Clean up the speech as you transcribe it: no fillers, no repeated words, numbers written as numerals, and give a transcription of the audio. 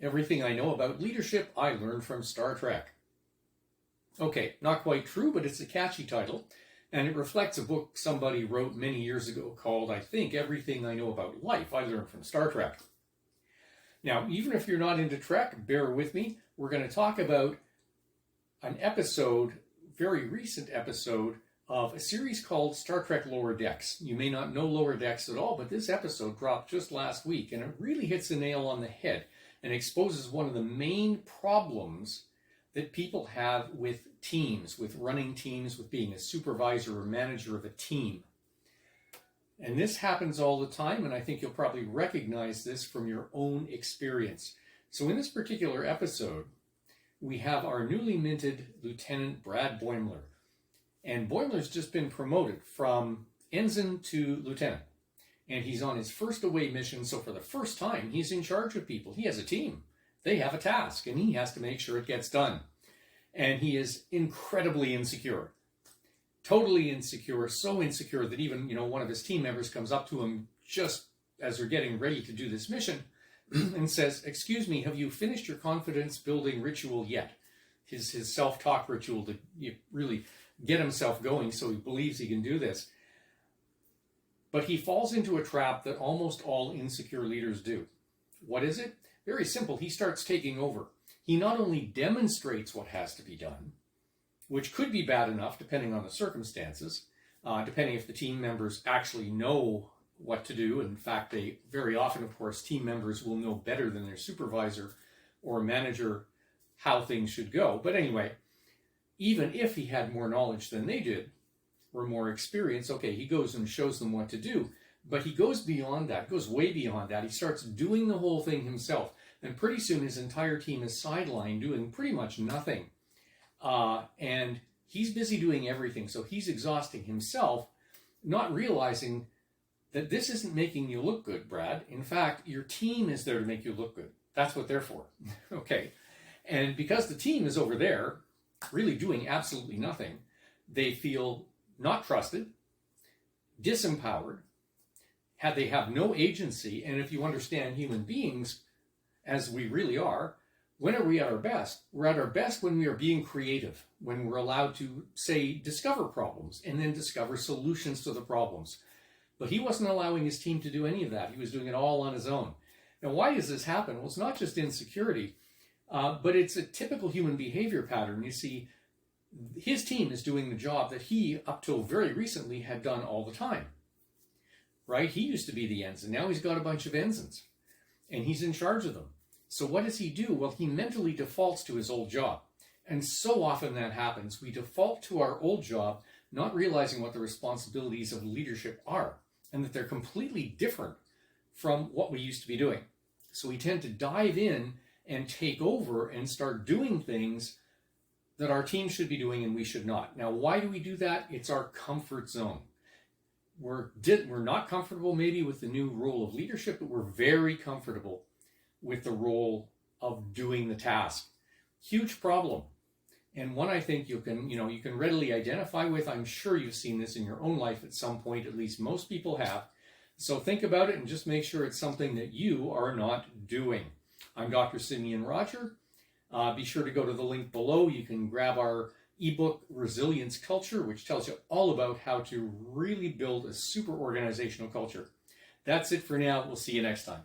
Everything I know about leadership, I learned from Star Trek. Okay, not quite true, but it's a catchy title, and it reflects a book somebody wrote many years ago called, I think, Everything I Know About Life, I Learned from Star Trek. Now, even if you're not into Trek, bear with me. We're going to talk about an episode, very recent episode, of a series called Star Trek Lower Decks. You may not know Lower Decks at all, but this episode dropped just last week, and it really hits the nail on the head and exposes one of the main problems that people have with teams, with running teams, with being a supervisor or manager of a team. And this happens all the time, and I think you'll probably recognize this from your own experience. So in this particular episode, we have our newly minted Lieutenant Brad Boimler. And Boimler's just been promoted from ensign to lieutenant. And he's on his first away mission, so for the first time, he's in charge of people. He has a team. They have a task, and he has to make sure it gets done. And he is incredibly insecure. Totally insecure, so insecure that even, one of his team members comes up to him just as they're getting ready to do this mission and says, "Excuse me, have you finished your confidence building ritual yet?" His self-talk ritual to really get himself going so he believes he can do this. But he falls into a trap that almost all insecure leaders do. What is it? Very simple. He starts taking over. He not only demonstrates what has to be done, which could be bad enough depending on the circumstances, depending if the team members actually know what to do. In fact, they very often, of course, team members will know better than their supervisor or manager how things should go. But anyway, even if he had more knowledge than they did, or more experience, okay, he goes and shows them what to do. But he goes beyond that, goes way beyond that. He starts doing the whole thing himself. And pretty soon his entire team is sidelined doing pretty much nothing. And he's busy doing everything. So he's exhausting himself, not realizing that this isn't making you look good, Brad. In fact, your team is there to make you look good. That's what they're for. Okay. And because the team is over there, really doing absolutely nothing, they feel not trusted, disempowered, they have no agency. And if you understand human beings, as we really are, when are we at our best? We're at our best when we are being creative, when we're allowed to, say, discover problems and then discover solutions to the problems. But he wasn't allowing his team to do any of that. He was doing it all on his own. Now, why does this happen? Well, it's not just insecurity, but it's a typical human behavior pattern. You see, his team is doing the job that he, up till very recently, had done all the time. Right? He used to be the ensign. Now he's got a bunch of ensigns, and he's in charge of them. So what does he do? Well, he mentally defaults to his old job. And so often that happens. We default to our old job, not realizing what the responsibilities of leadership are, and that they're completely different from what we used to be doing. So we tend to dive in and take over and start doing things that our team should be doing and we should not. Now, why do we do that? It's our comfort zone. We're not comfortable maybe with the new role of leadership, but we're very comfortable with the role of doing the task. Huge problem. And one I think you can readily identify with. I'm sure you've seen this in your own life at some point, at least most people have. So think about it and just make sure it's something that you are not doing. I'm Dr. Simeon Roger. Be sure to go to the link below. You can grab our ebook, Resilience Culture, which tells you all about how to really build a super organizational culture. That's it for now. We'll see you next time.